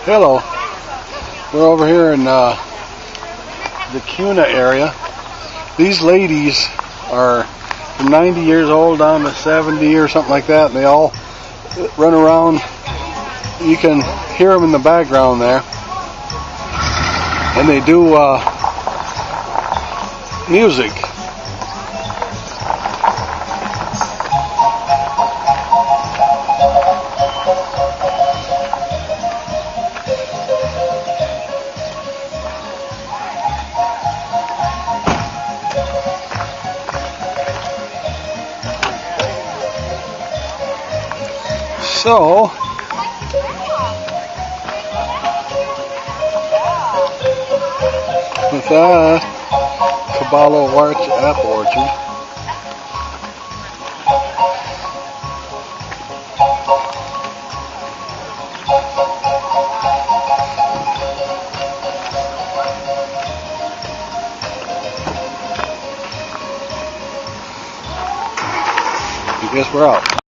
Hello, we're over here in the Cuna area. These ladies are from 90 years old down to 70 or something like that, and they all run around. You can hear them in the background there, and they do music. So, with that, Caballo apple orchard. I guess we're out.